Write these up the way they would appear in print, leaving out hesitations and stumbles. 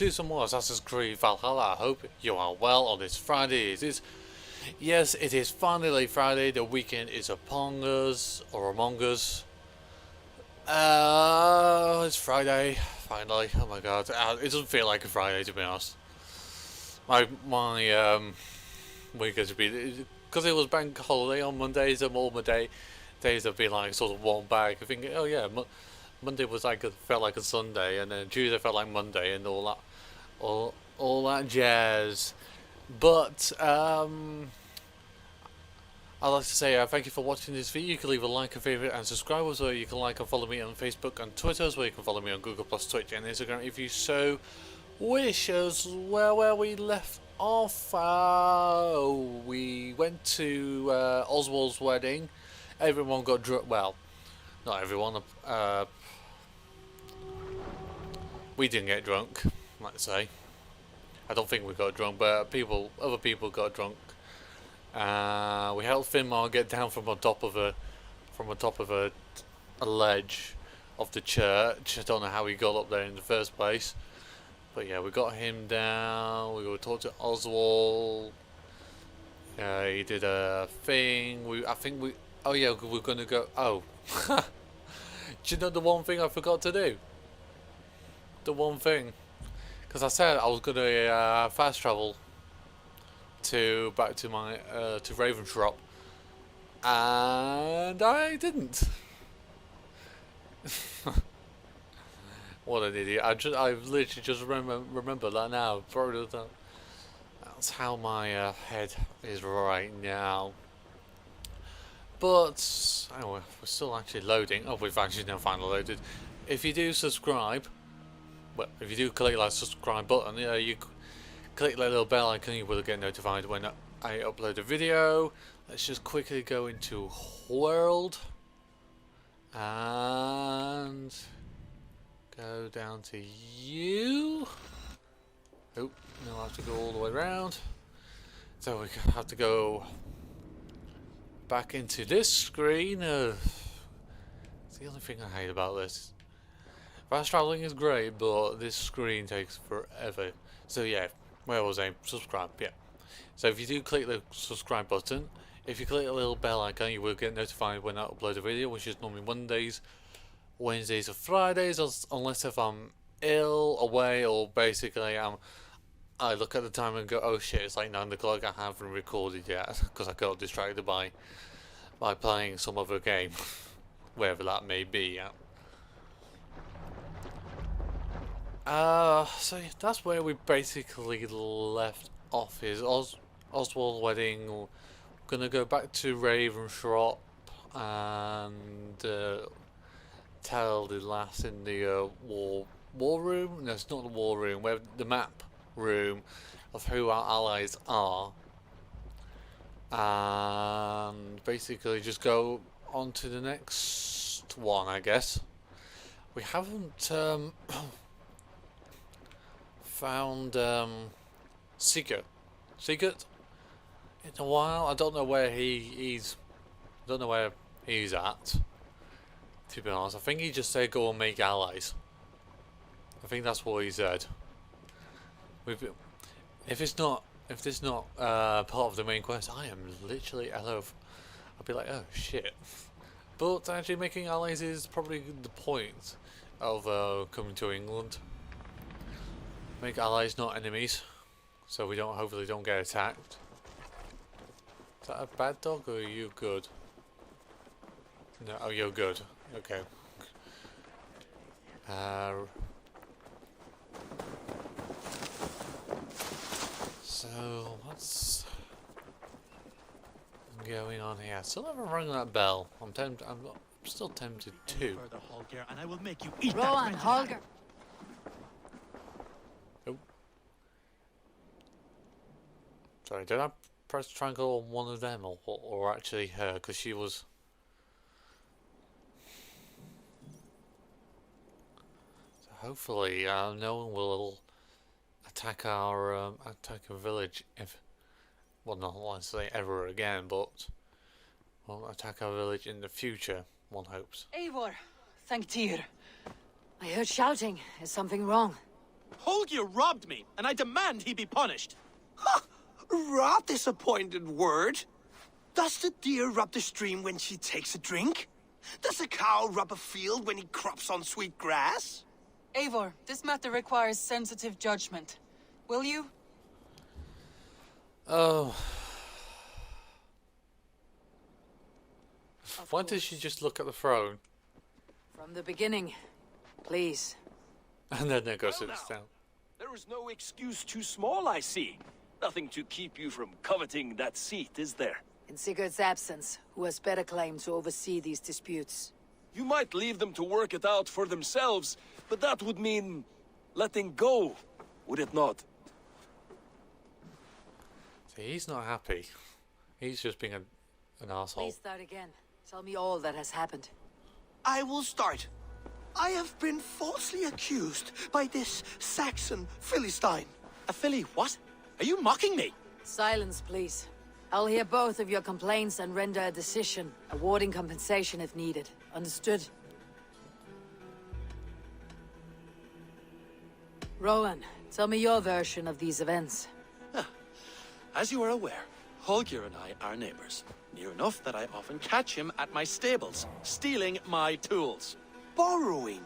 to some more Assassin's Creed Valhalla. I hope you are well on this Friday. Yes, it is finally Friday. The weekend is upon us, or among us. It's Friday, finally. Oh my god, it doesn't feel like a Friday, to be honest. My week has been, because it was bank holiday on Mondays, and all my days have been like sort of one bag. I think, oh yeah, Monday was like felt like a Sunday, and then Tuesday felt like Monday, and all that jazz. But I'd like to say thank you for watching this video. You can leave a like, a favourite, and subscribe. As well, you can like and follow me on Facebook and Twitter, as well you can follow me on Google Plus, Twitch, and Instagram if you so wish. As well, where we left off, we went to Oswald's wedding. Everyone got drunk. Well, not everyone. We didn't get drunk, let's say. I don't think we got drunk, but other people got drunk. We helped Finmar get down from on top of a ledge of the church. I don't know how he got up there in the first place, but yeah, we got him down. We were talking to Oswald. He did a thing. Oh yeah, we're gonna go. Oh, do you know the one thing I forgot to do? The one thing, because I said I was gonna fast travel back to my to Ravenshrop, and I didn't. What an idiot! I literally just remember that now. Probably that's how my head is right now. But anyway, we're still actually loading. Oh, we've actually now finally loaded. If you do subscribe, well, if you do click that subscribe button, you click that little bell icon, you will get notified when I upload a video. Let's just quickly go into World and go down to you. Oh, now I have to go all the way around. So we have to go back into this screen. It's the only thing I hate about this. Fast traveling is great, but this screen takes forever. So yeah, where was I? Subscribe, yeah. So if you do click the subscribe button, if you click the little bell icon, you will get notified when I upload a video, which is normally Mondays, Wednesdays, or Fridays, unless if I'm ill, away, or basically I look at the time and go, oh shit, it's like 9 o'clock, I haven't recorded yet, because I got distracted by playing some other game, wherever that may be. Yeah. So that's where we basically left off. Is Oswald wedding. We're gonna go back to Ravenshrop and tell the lass in the war room. No, it's not the war room. Where the map room of who our allies are, and basically just go on to the next one. I guess we haven't found Sigurd in a while. I don't know where he's. I don't know where he's at. To be honest, I think he just said go and make allies. I think that's what he said. If this not part of the main quest, I am literally I'll be like, oh shit. But actually making allies is probably the point of coming to England. Make allies, not enemies, so we hopefully don't get attacked. Is that a bad dog or are you good? No, oh, you're good. Okay. So what's going on here? Still haven't rung that bell. I'm still tempted to. And I will make you eat Rowan, Holger. Oh. Sorry, did I press triangle on one of them or actually her? Because she was. So hopefully, no one will attack our village well, not let's say ever again, but will attack our village in the future. One hopes. Eivor, thank Tyr. I heard shouting. Is something wrong? Holger robbed me, and I demand he be punished. Ha! Robbed is a pointed word. Does the deer rub the stream when she takes a drink? Does a cow rub a field when he crops on sweet grass? Eivor, this matter requires sensitive judgment. Will you? Oh. Why does she just look at the throne? From the beginning, please. And then there goes sits down. There is no excuse too small, I see. Nothing to keep you from coveting that seat, is there? In Sigurd's absence, who has better claim to oversee these disputes? You might leave them to work it out for themselves, but that would mean letting go, would it not? See, he's not happy. He's just being an asshole. Please start again. Tell me all that has happened. I will start. I have been falsely accused by this Saxon Philistine. A filly what? Are you mocking me? Silence, please. I'll hear both of your complaints and render a decision, awarding compensation if needed. Understood? Rowan, tell me your version of these events. As you are aware, Holger and I are neighbors. Near enough that I often catch him at my stables, stealing my tools. Borrowing.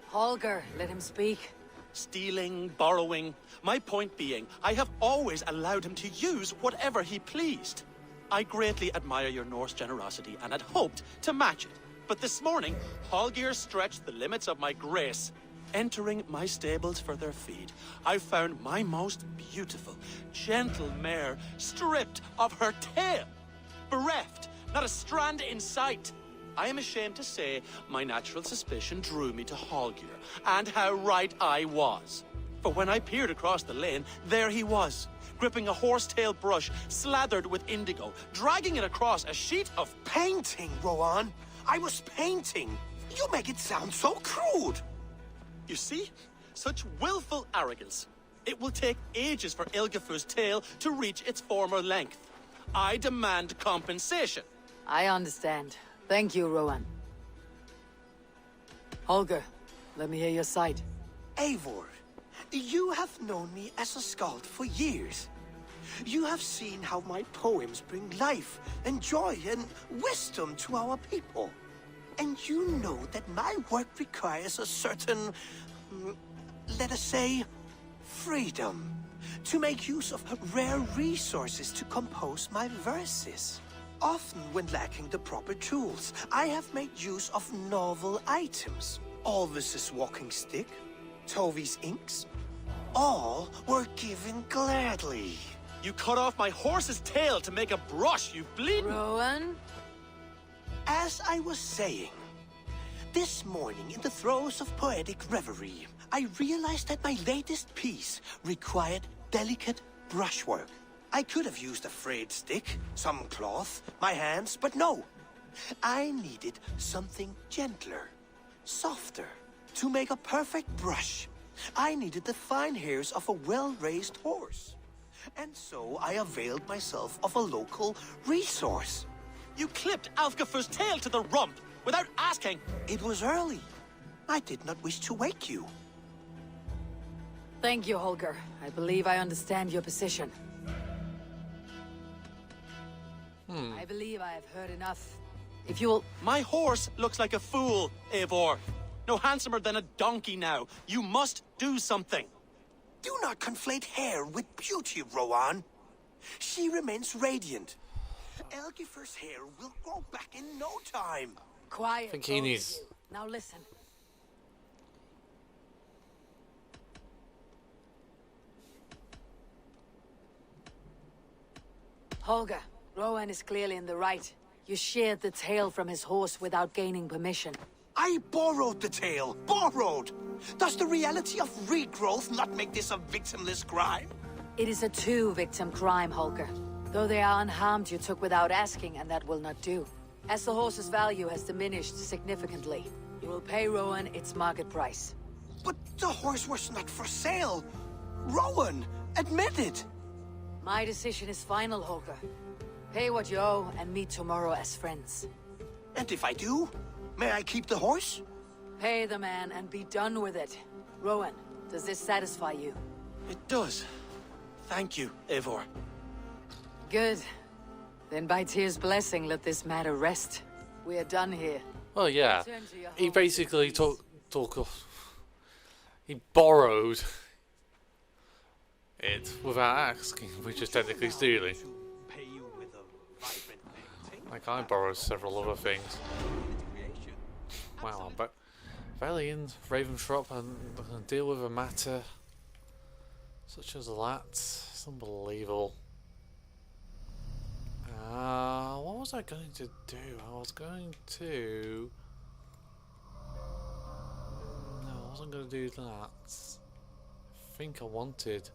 Holger, let him speak. Stealing, borrowing. My point being, I have always allowed him to use whatever he pleased. I greatly admire your Norse generosity and had hoped to match it. But this morning, Holger stretched the limits of my grace. Entering my stables for their feed, I found my most beautiful, gentle mare stripped of her tail. Bereft, not a strand in sight. I am ashamed to say my natural suspicion drew me to Holger, and how right I was. For when I peered across the lane, there he was, gripping a horsetail brush slathered with indigo, dragging it across a sheet of Painting, Rowan. I was painting. You make it sound so crude. You see? Such willful arrogance. It will take ages for Ilgafur's tail to reach its former length. I demand compensation. I understand. Thank you, Rowan. Holger, let me hear your side. Eivor, you have known me as a skald for years. You have seen how my poems bring life and joy and wisdom to our people. And you know that my work requires a certain, let us say, freedom to make use of rare resources to compose my verses. Often when lacking the proper tools, I have made use of novel items. Alvis's walking stick, Tovi's inks, all were given gladly. You cut off my horse's tail to make a brush, you bleeding... Rowan? As I was saying, this morning in the throes of poetic reverie, I realized that my latest piece required delicate brushwork. I could have used a frayed stick, some cloth, my hands, but no. I needed something gentler, softer. To make a perfect brush, I needed the fine hairs of a well-raised horse. And so I availed myself of a local resource. You clipped Alfgafur's tail to the rump without asking. It was early. I did not wish to wake you. Thank you, Holger. I believe I understand your position. I believe I have heard enough. If you'll... My horse looks like a fool, Eivor. No handsomer than a donkey now. You must do something. Do not conflate hair with beauty, Rowan. She remains radiant. Elgifur's hair will grow back in no time. Quiet, I think he both of needs... you. Now listen. Holger, Rowan is clearly in the right. You sheared the tail from his horse without gaining permission. I borrowed the tail. Borrowed! Does the reality of regrowth not make this a victimless crime? It is a two-victim crime, Holger. Though they are unharmed, you took without asking, and that will not do. As the horse's value has diminished significantly, you will pay Rowan its market price. But the horse was not for sale. Rowan, admit it. My decision is final, Holger. Pay what you owe and meet tomorrow as friends. And if I do, may I keep the horse? Pay the man and be done with it. Rowan, Does this satisfy you? It does. Thank you, Eivor. Good. Then by Tyr's blessing, let this matter rest. We are done here. Well, yeah. Return to your He home, basically please. he borrowed it without asking, which is technically stealing. Pay you with a vibrant painting. Like I borrowed several other things. Wow, but Valiant, Ravenshrop, and deal with a matter such as that. It's unbelievable. What was I going to do? I was going to... No, I wasn't going to do that. I think I wanted...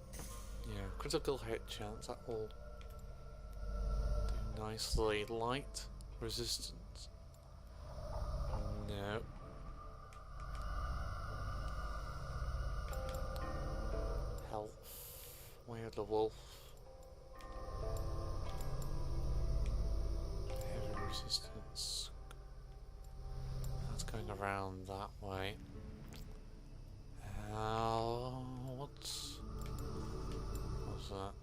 Yeah, critical hit chance, that will do nicely. Light, resistance. No. Health. Way of the wolf. Heavy resistance. That's going around that way. What's that?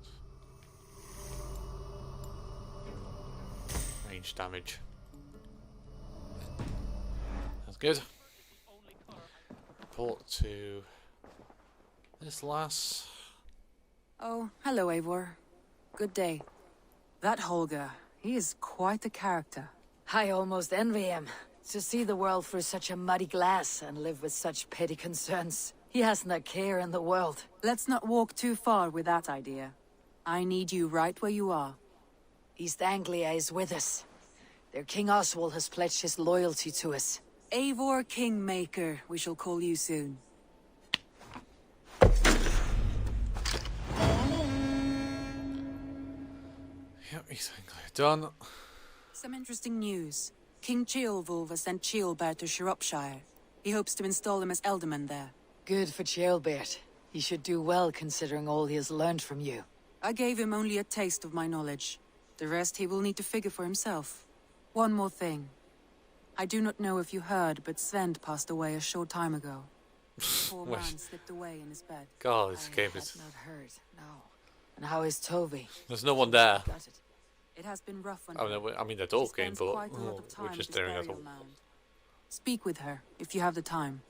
Range damage. That's good. Report to this lass. Oh, hello, Eivor. Good day. That Holger, he is quite a character. I almost envy him. To see the world through such a muddy glass and live with such petty concerns. He hasn't a care in the world. Let's not walk too far with that idea. I need you right where you are. East Anglia is with us. Their King Oswald has pledged his loyalty to us. Eivor Kingmaker, we shall call you soon. Yep, he's done. Some interesting news. King Ceolwulf has sent Ceolbert to Shropshire. He hopes to install him as Elderman there. Good for Ceolbert. He should do well considering all he has learned from you. I gave him only a taste of my knowledge. The rest he will need to figure for himself. One more thing. I do not know if you heard, but Sven passed away a short time ago. The poor Wait. man slipped away in his bed. God, this I game had is... not heard, no. And how is Toby? There's no one there. Got it. It has been rough on Oh, her. no, I mean, the She dog game, spends but quite a lot of time we're at just his staring at a... burial mound. Speak with her, if you have the time.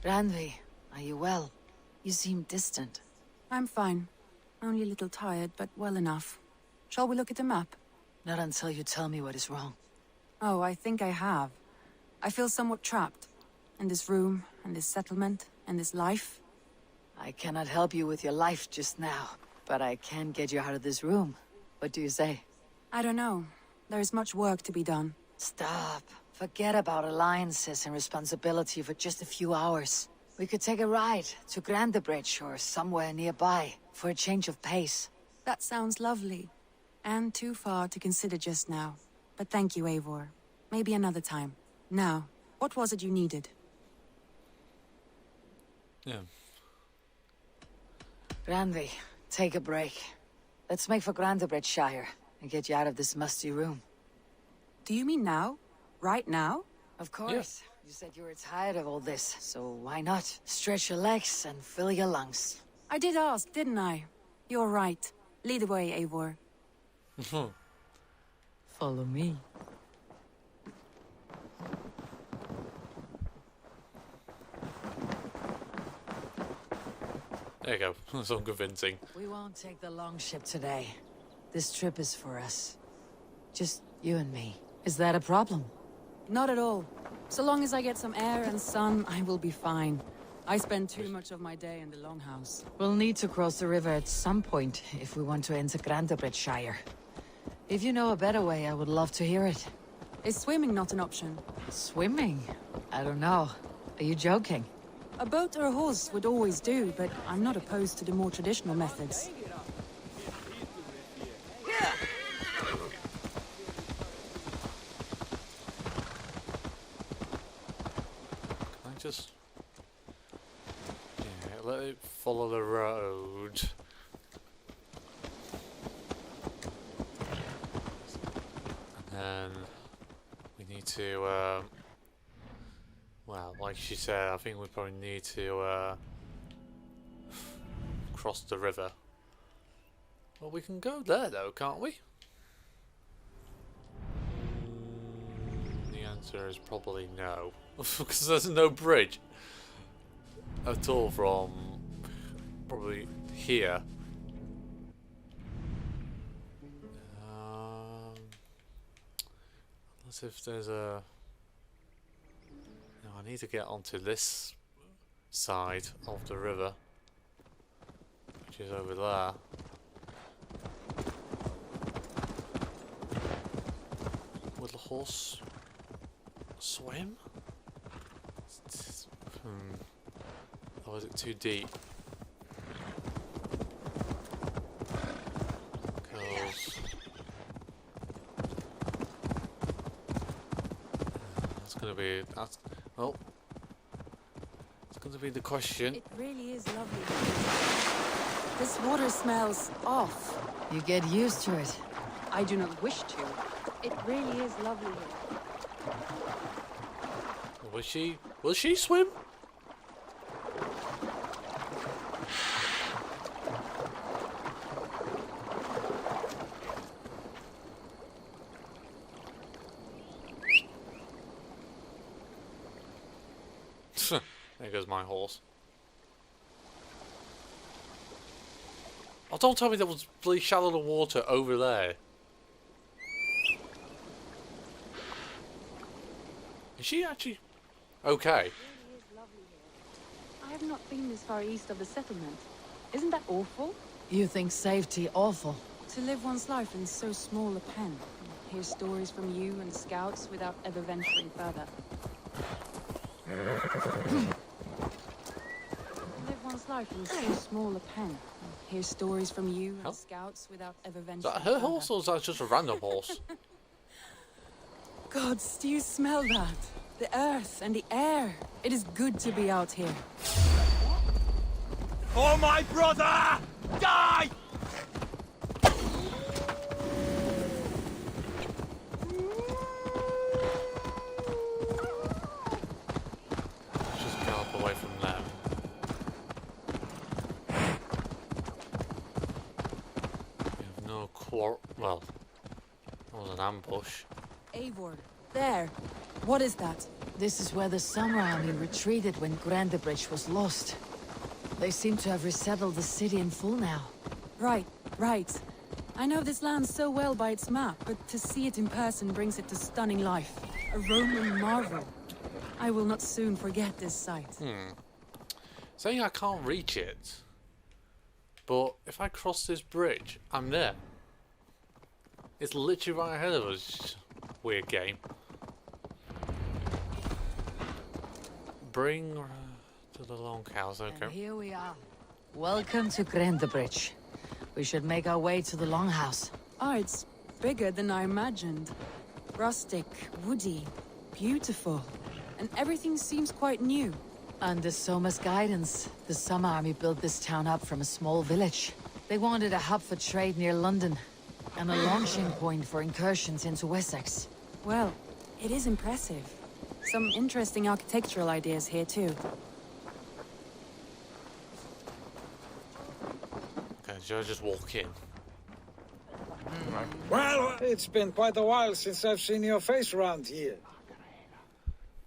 Randvi, are you well? You seem distant. I'm fine. Only a little tired, but well enough. Shall we look at the map? Not until you tell me what is wrong. Oh, I think I have. I feel somewhat trapped. In this room, in this settlement, in this life. I cannot help you with your life just now, but I can get you out of this room. What do you say? I don't know. There is much work to be done. Stop. Forget about alliances and responsibility for just a few hours. We could take a ride to Grandebridge or somewhere nearby for a change of pace. That sounds lovely. And too far to consider just now. But thank you, Eivor. Maybe another time. Now, what was it you needed? Yeah. Randvi, take a break. Let's make for Grandebridgeshire and get you out of this musty room. Do you mean now? Right now? Of course. You said you were tired of all this, so why not? Stretch your legs and fill your lungs. I did ask, didn't I? You're right. Lead the way, Eivor. Follow me. There you go. That's unconvincing. We won't take the long ship today. This trip is for us. Just you and me. Is that a problem? Not at all. So long as I get some air and sun, I will be fine. I spend too much of my day in the longhouse. We'll need to cross the river at some point if we want to enter Grandebridgeshire. If you know a better way, I would love to hear it. Is swimming not an option? Swimming? I don't know. Are you joking? A boat or a horse would always do, but I'm not opposed to the more traditional methods. Can I just... Yeah, let it follow the road. And then we need to, well, like she said, I think we probably need to cross the river. Well, we can go there though, can't we? The answer is probably no, because there's no bridge at all from probably here. Unless if there's a... No, I need to get onto this side of the river, which is over there. Will the horse swim? Or is it too deep? Because that's gonna be well. It's gonna be the question. It really is lovely. This water smells off. You get used to it. I do not wish to. It really is lovely here. Will she swim? There goes my horse. Oh, don't tell me there was really shallow water over there. Is she actually okay? It really is lovely here. I have not been this far east of the settlement. Isn't that awful? You think safety awful? To live one's life in so small a pen. Hear stories from you and scouts without ever venturing further. Live one's life in so small a pen. Hear stories from you and scouts without ever venturing Is that further. her horse or is that just a random horse? Gods, do you smell that? The earth and the air. It is good to be out here. Oh, my brother! Die! Just gallop away from them. We have no well, that was an ambush. Eivor, there. What is that? This is where the Summer Army retreated when Grandebridge was lost. They seem to have resettled the city in full now. Right, right. I know this land so well by its map, but to see it in person brings it to stunning life. A Roman marvel. I will not soon forget this sight. Saying I can't reach it, but if I cross this bridge, I'm there. It's literally right ahead of us. Weird game. Bring to the Longhouse, okay. And here we are. Welcome to Grandebridge. We should make our way to the Longhouse. Ah, it's bigger than I imagined. Rustic, woody, beautiful. And everything seems quite new. Under Soma's guidance, the Summer Army built this town up from a small village. They wanted a hub for trade near London, and a launching point for incursions into Wessex. Well, it is impressive. Some interesting architectural ideas here too. Okay, should I just walk in? Well, it's been quite a while since I've seen your face around here.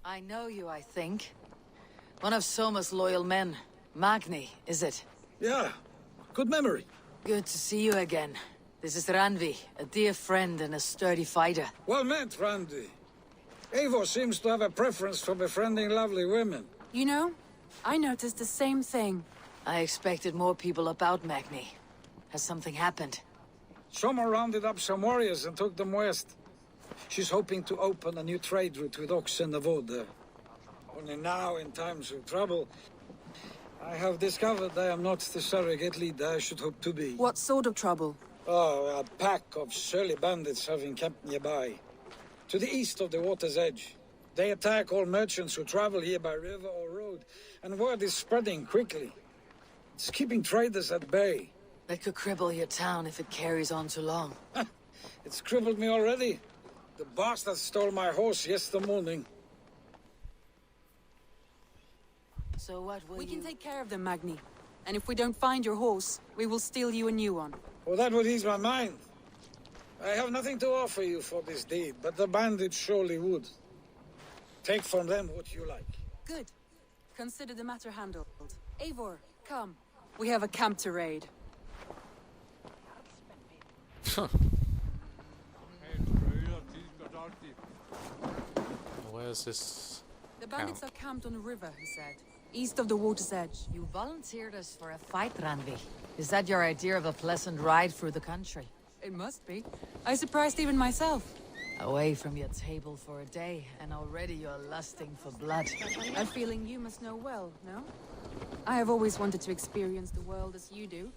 I know you, I think. One of Soma's loyal men. Magni, is it? Yeah, good memory. Good to see you again. This is Ranvi, a dear friend and a sturdy fighter. Well met, Randy. Eivor seems to have a preference for befriending lovely women. You know, I noticed the same thing. I expected more people about Magni. Has something happened? Soma rounded up some warriors and took them west. She's hoping to open a new trade route with oxen of Oda. Only now, in times of trouble, I have discovered I am not the surrogate leader I should hope to be. What sort of trouble? Oh, a pack of surly bandits have encamped nearby. To the east of the water's edge. They attack all merchants who travel here by river or road, and word is spreading quickly. It's keeping traders at bay. That could cripple your town if it carries on too long. It's crippled me already. The bastard stole my horse yesterday morning. So what will We you... can take care of them, Magni. And if we don't find your horse, we will steal you a new one. Well, that would ease my mind. I have nothing to offer you for this deed, but the bandits surely would. Take from them what you like. Good. Consider the matter handled. Eivor, come. We have a camp to raid. Where's this? The bandits are camped on a river, he said. East of the water's edge. You volunteered us for a fight, Ranvi. Is that your idea of a pleasant ride through the country? It must be. I surprised even myself. Away from your table for a day, and already you're lusting for blood. A feeling you must know well, no? I have always wanted to experience the world as you do,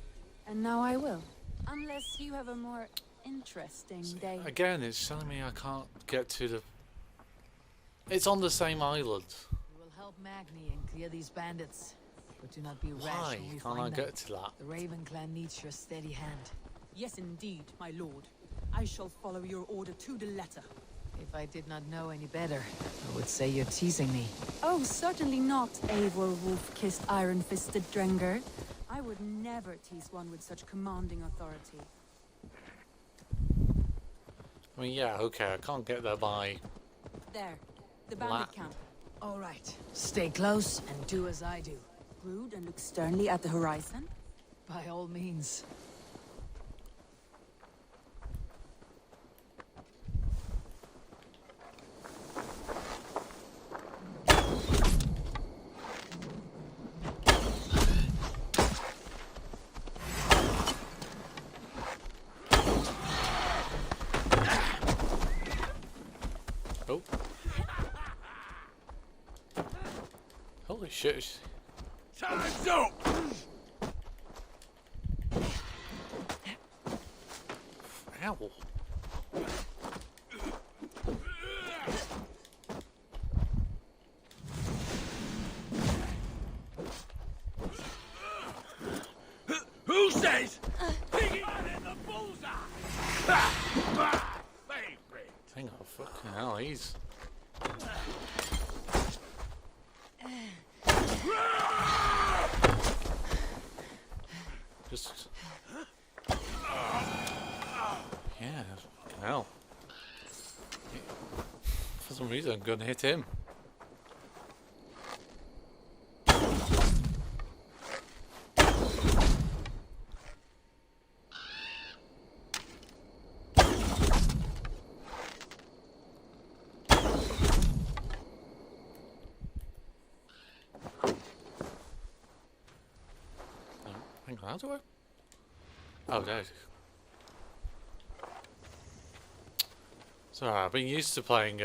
and now I will. Unless you have a more interesting day. Again, it's telling me I can't get to the... It's on the same island. We will help Magni and clear these bandits. But do not be rash Why when we can't I find them. get to that? The Raven clan needs your steady hand. Yes, indeed, my lord. I shall follow your order to the letter. If I did not know any better, I would say you're teasing me. Oh, certainly not, Eivor wolf-kissed iron-fisted Drenger. I would never tease one with such commanding authority. I mean, yeah, okay, I can't get there by... There, the bandit camp. All right, stay close and do as I do. Rude and look sternly at the horizon. By all means. Oh. Holy shit. Time's up! Ow. Who says? Piggy in the bullseye! My favorite! Hang on, fucking hell, he's... Just... Yeah, fucking hell. For some reason, I'm gonna hit him. Hang on, how do I? Oh, there. Sorry, I've been used to playing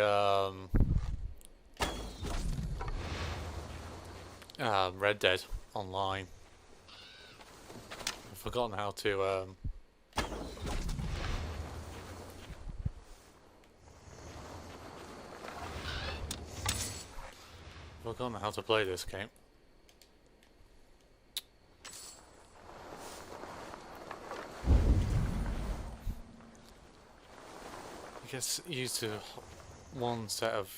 Red Dead online. I've forgotten how to play this game. I guess used to one set of...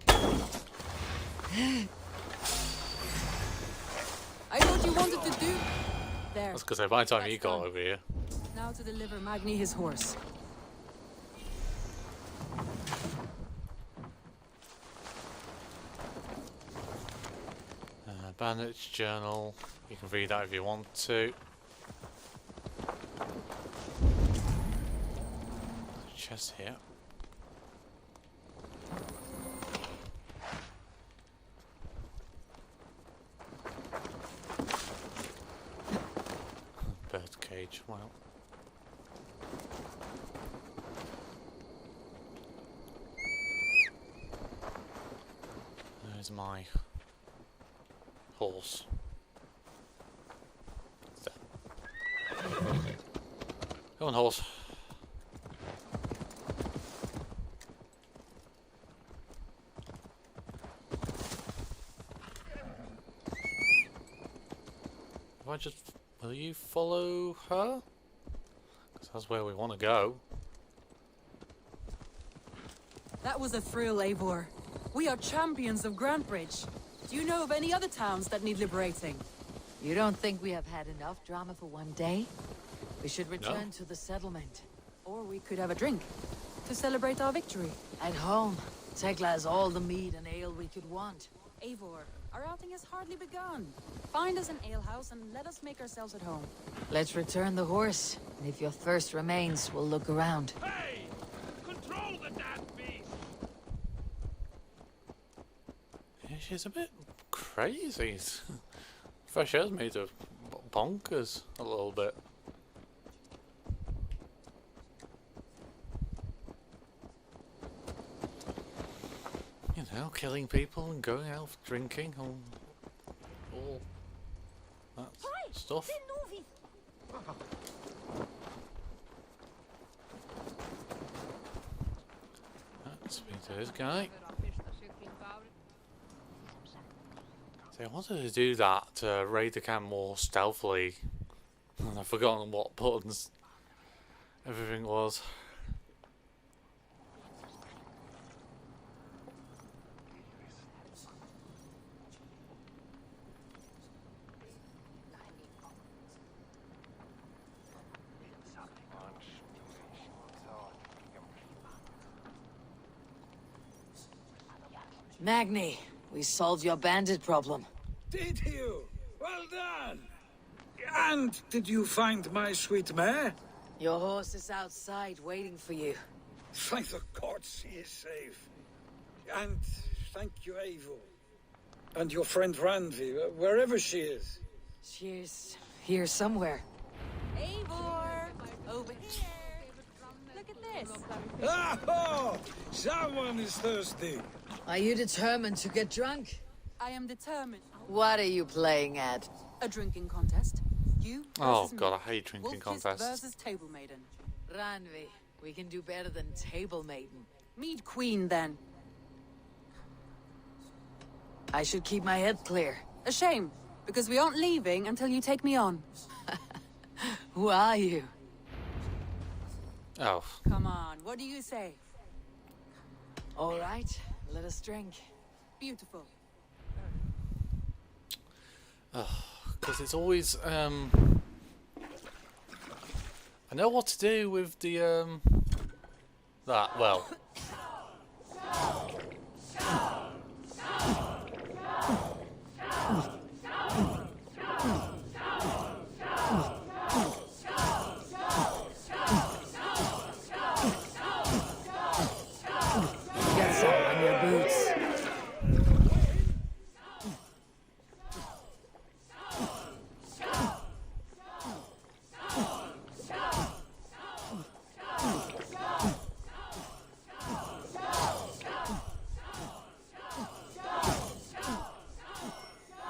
I know what you wanted to do. There. That's because by the time That's you got done. over here. Now to deliver Magni his horse. Bandit's journal. You can read that if you want to. Chest here. Bird cage. Wow. There's my horse. Go on, horse. I just... Will you follow her? Because that's where we want to go. That was a thrill, Eivor. We are champions of Grantbridge. Do you know of any other towns that need liberating? You don't think we have had enough drama for one day? We should return to the settlement. Or we could have a drink to celebrate our victory. At home, Tekla has all the mead and ale we could want. Eivor, our outing has hardly begun. Find us an alehouse and let us make ourselves at home. Let's return the horse, and if your thirst remains, we'll look around. Hey! Control the damn beast! Yeah, she's a bit crazy. Fresh air's made her bonkers a little bit. You know, killing people and going out drinking and all that stuff. Speak to this guy. See, I wanted to do that to raid the camp more stealthily, and I've forgotten what buttons everything was. Magni, we solved your bandit problem. Did you? Well done. And did you find my sweet mare? Your horse is outside waiting for you. Thank the gods he is safe. And thank you, Eivor. And your friend Randvi, wherever she is. She's here somewhere. Eivor! Over here! Look at this! Oh, someone is thirsty. Are you determined to get drunk? I am determined. What are you playing at? A drinking contest. You Oh versus god, me. I hate drinking Wolf-Kissed contests. versus Table Maiden. Ranvi, we can do better than Table Maiden. Mead Queen, then. I should keep my head clear. A shame, because we aren't leaving until you take me on. Who are you? Oh, Come on, what do you say? All right, let us drink. Beautiful. because it's always I know what to do with the that well. Get some on your boots.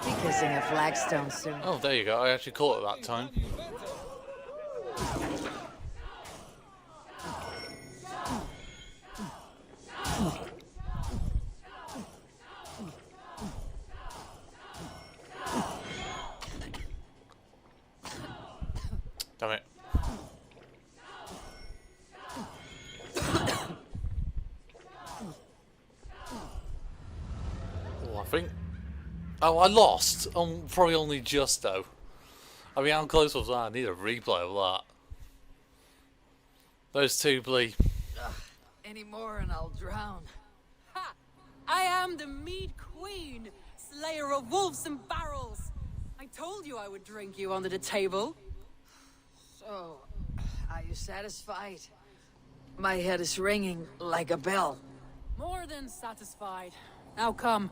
Be kissing a flagstone soon. Oh, there you go. I actually caught it that time. Damn it. Oh, I think... Oh, I lost. Probably only just, though. I mean, how close was that? I need a replay of that. Those two, please. Any more and I'll drown. Ha! I am the Mead Queen, slayer of wolves and barrels. I told you I would drink you under the table. So, are you satisfied? My head is ringing like a bell. More than satisfied. Now come,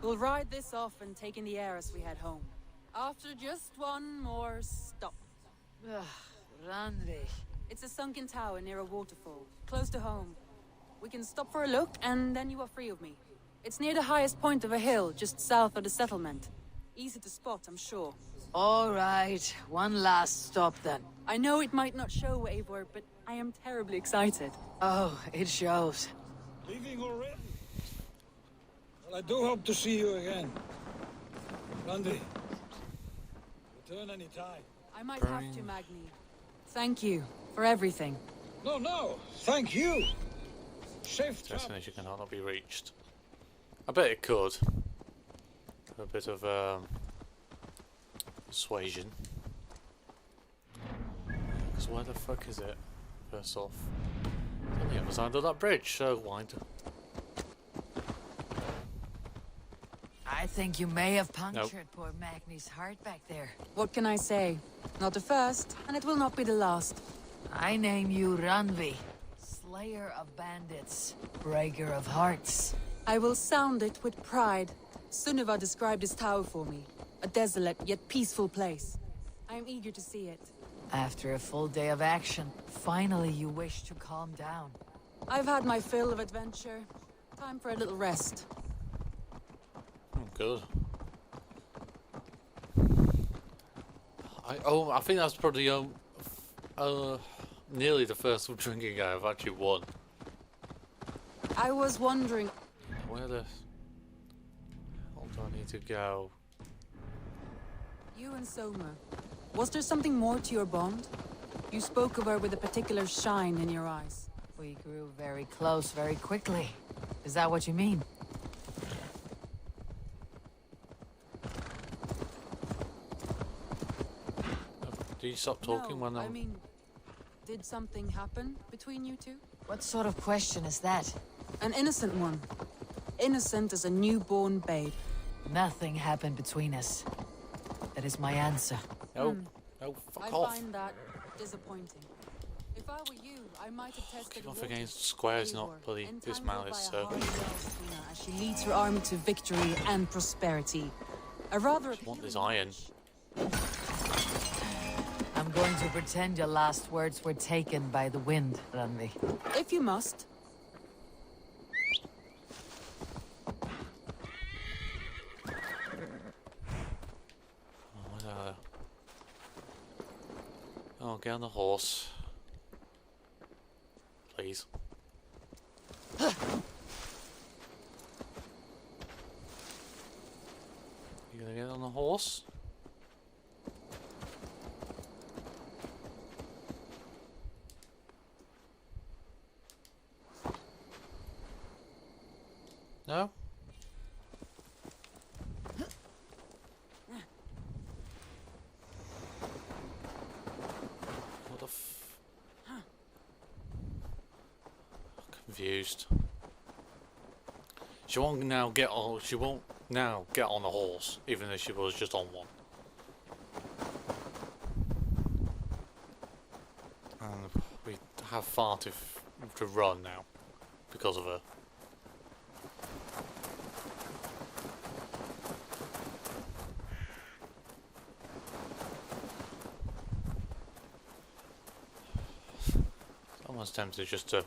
we'll ride this off and take in the air as we head home. After just one more stop. Randvi. It's a sunken tower near a waterfall, close to home. We can stop for a look, and then you are free of me. It's near the highest point of a hill, just south of the settlement. Easy to spot, I'm sure. All right, one last stop then. I know it might not show, Eivor, but I am terribly excited. Oh, it shows. Leaving already? Well, I do hope to see you again. Randy, Turn any tide. I might have to, Magni. Thank you for everything. No, thank you. Safe travel. Destination cannot be reached. I bet it could. A bit of persuasion. Because where the fuck is it? First off, it's on the other side of that bridge, so why do... I think you may have punctured poor Magni's heart back there. What can I say? Not the first, and it will not be the last. I name you Ranvi, slayer of bandits, breaker of hearts. I will sound it with pride. Sunniva described this tower for me. A desolate yet peaceful place. I am eager to see it. After a full day of action, finally you wish to calm down. I've had my fill of adventure. Time for a little rest. Oh, good. I think that's probably nearly the first drinking I've actually won. I was wondering... Where the hell do I need to go? You and Soma. Was there something more to your bond? You spoke of her with a particular shine in your eyes. We grew very close very quickly. Is that what you mean? Do you stop talking when No, I'm... I mean, did something happen between you two? What sort of question is that? An innocent one. Innocent as a newborn babe. Nothing happened between us. That is my answer. No, no, fuck I off. find that disappointing. If I were you, I might have tested Keep on the forgetting waters. Square's They not were bloody entangled dismounted, by a so... hard Swina as she leads her army to victory and prosperity. A rather Just want this appealing iron. image. I'm going to pretend your last words were taken by the wind, Ranvi. If you must. Oh, get on the horse. Please. You gonna get on the horse? No? What the f... Confused. She won't now get on. She won't now get on a horse, even if she was just on one. And we have far to run now because of her. Almost tempted just to.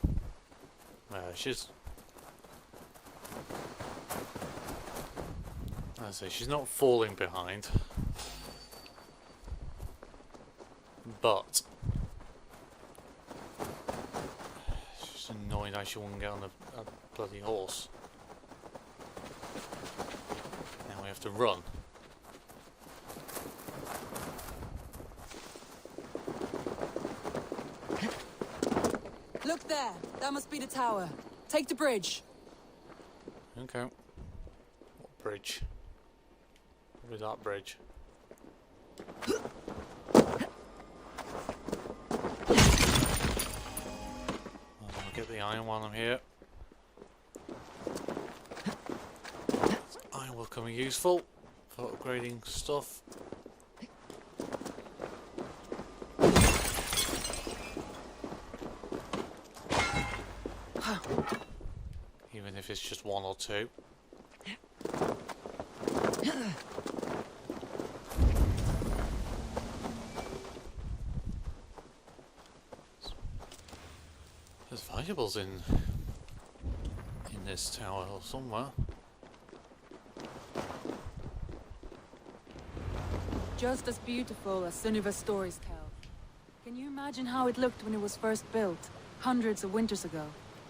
She's. I say she's not falling behind, but it's just annoying that she won't get on a bloody horse. Now we have to run. Look there. That must be the tower. Take the bridge. Okay. What bridge? Probably that bridge. I'll get the iron while I'm here. Iron will come in useful for upgrading stuff. Even if it's just one or two. There's valuables in this tower or somewhere. Just as beautiful as Sunniva's stories tell. Can you imagine how it looked when it was first built, hundreds of winters ago?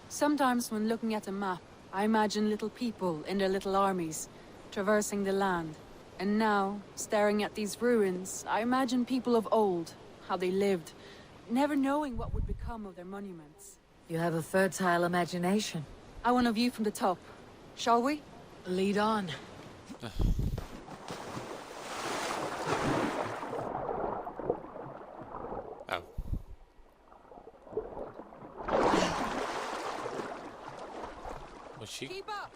Sometimes when looking at a map, I imagine little people in their little armies, traversing the land, And now, staring at these ruins, I imagine people of old, how they lived, never knowing what would become of their monuments. You have a fertile imagination. I want a view from the top. Shall we? Lead on. Oh. Was she? Keep up!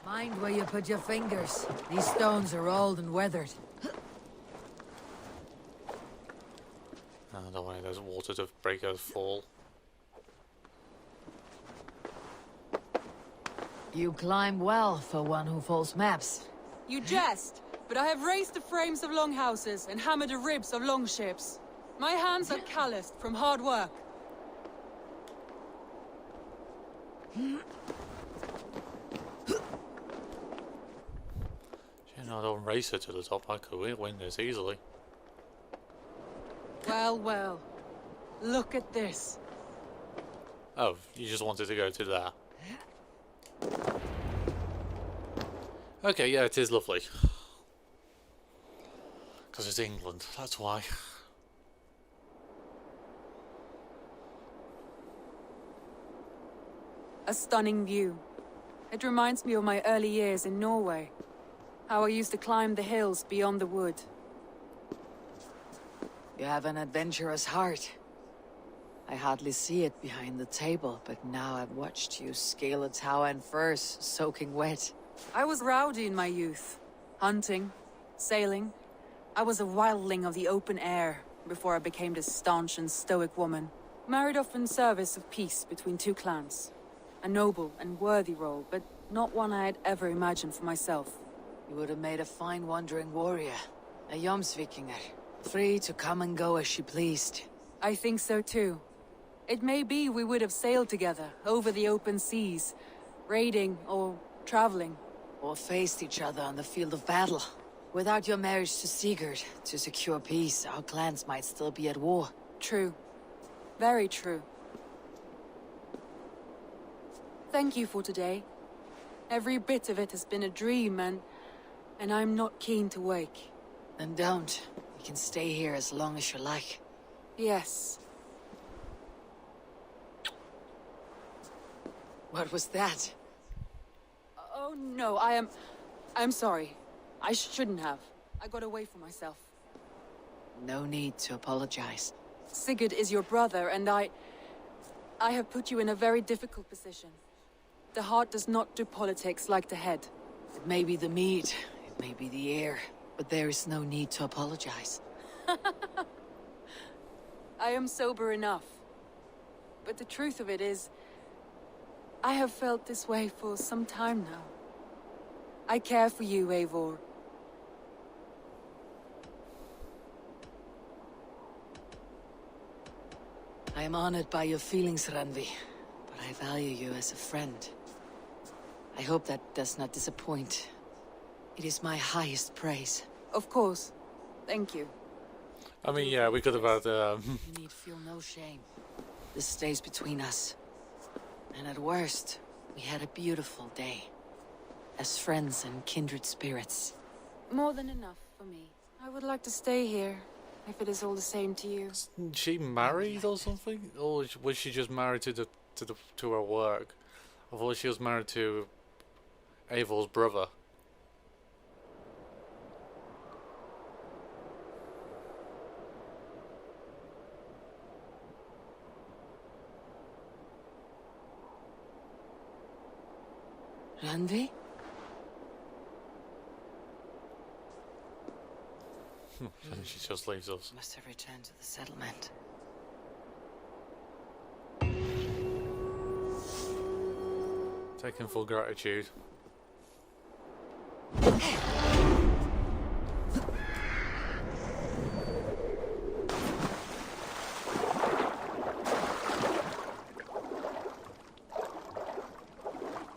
Mind where you put your fingers. These stones are old and weathered. I don't want there's water to break us fall. You climb well for one who folds maps. You jest, but I have raised the frames of longhouses and hammered the ribs of longships. My hands are calloused from hard work. I don't race her to the top. I could win this easily. Well, well. Look at this. Oh, you just wanted to go to there. Okay, yeah, it is lovely. Because it's England, that's why. A stunning view. It reminds me of my early years in Norway. How I used to climb the hills beyond the wood. You have an adventurous heart. I hardly see it behind the table, but now I've watched you scale a tower in furs, soaking wet. I was rowdy in my youth. Hunting, sailing. I was a wildling of the open air before I became this staunch and stoic woman. Married off in service of peace between two clans. A noble and worthy role, but not one I had ever imagined for myself. You would have made a fine wandering warrior. A Jomsvikinger. Free to come and go as she pleased. I think so too. It may be we would have sailed together, over the open seas, raiding or traveling. Or faced each other on the field of battle. Without your marriage to Sigurd, to secure peace, our clans might still be at war. True. Very true. Thank you for today. Every bit of it has been a dream, and I'm not keen to wake. Then don't. You can stay here as long as you like. Yes. What was that? Oh no, I'm sorry. I shouldn't have. I got away from myself. No need to apologize. Sigurd is your brother, and I have put you in a very difficult position. The heart does not do politics like the head. It may be the meat, it may be the air, but there is no need to apologize. I am sober enough. But the truth of it is, I have felt this way for some time now. I care for you, Eivor. I am honored by your feelings, Randvi, but I value you as a friend. I hope that does not disappoint. It is my highest praise. Of course. Thank you. I mean, yeah, we could have had... You need feel no shame. This stays between us. And at worst, we had a beautiful day. As friends and kindred spirits. More than enough for me. I would like to stay here, if it is all the same to you. Isn't she married or something? Or was she just married to her work? I thought she was married to Eivor's brother. Randvi? And she just leaves us. Must have returned to the settlement. Taking full gratitude.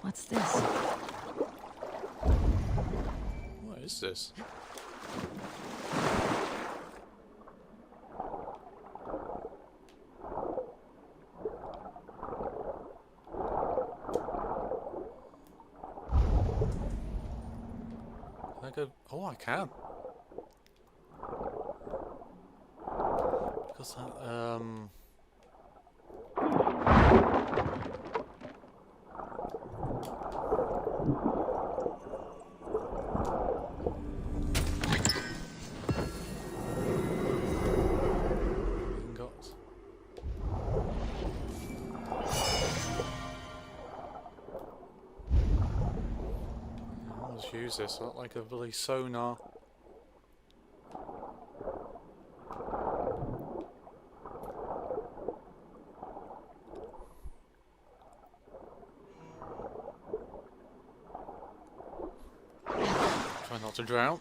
What's this? What is this? Can I go? Oh, I can. What's that? Ingots. Let's use this. Look like a bloody sonar. Try not to drown.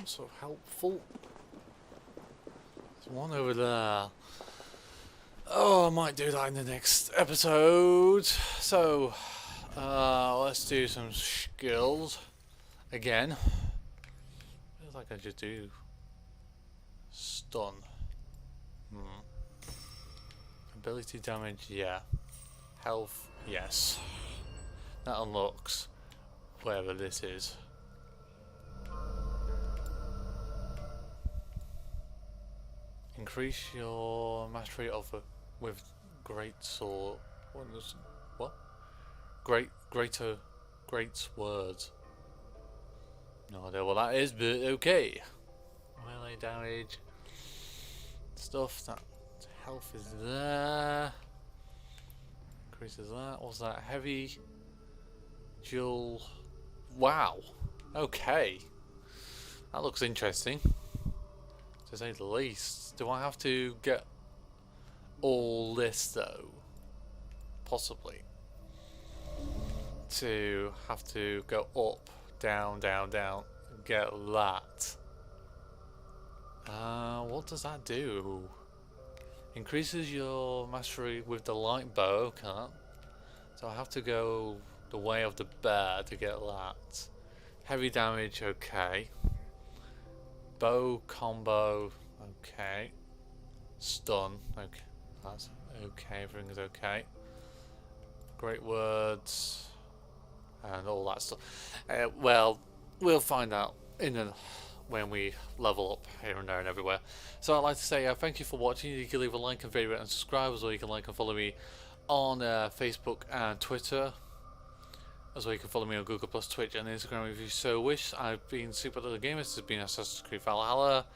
Sort of helpful. There's one over there. Oh, I might do that in the next episode. So, let's do some skills again. Feels like I just do stun. Ability damage, yeah. Health, yes. That unlocks whatever this is. Increase your mastery of with great sword. What? Great words. No idea what that is, but okay. Melee damage. Stuff. That health is there. Increases that. What's that? Heavy. Dual. Wow. Okay. That looks interesting, to say the least. Do I have to get all this though? Possibly. To have to go up, down, down, down, and get that. What does that do? Increases your mastery with the light bow, can't? So I have to go the way of the bear to get that. Heavy damage, okay. Bow combo, okay. Stun, okay. That's okay, everything is okay. Great words and all that stuff. Well, we'll find out when we level up here and there and everywhere. So I'd like to say thank you for watching. You can leave a like and favourite and subscribe, as well you can like and follow me on Facebook and Twitter. As well you can follow me on Google+, Twitch and Instagram if you so wish. I've been SuperDoctorGamer. This has been Assassin's Creed Valhalla,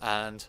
and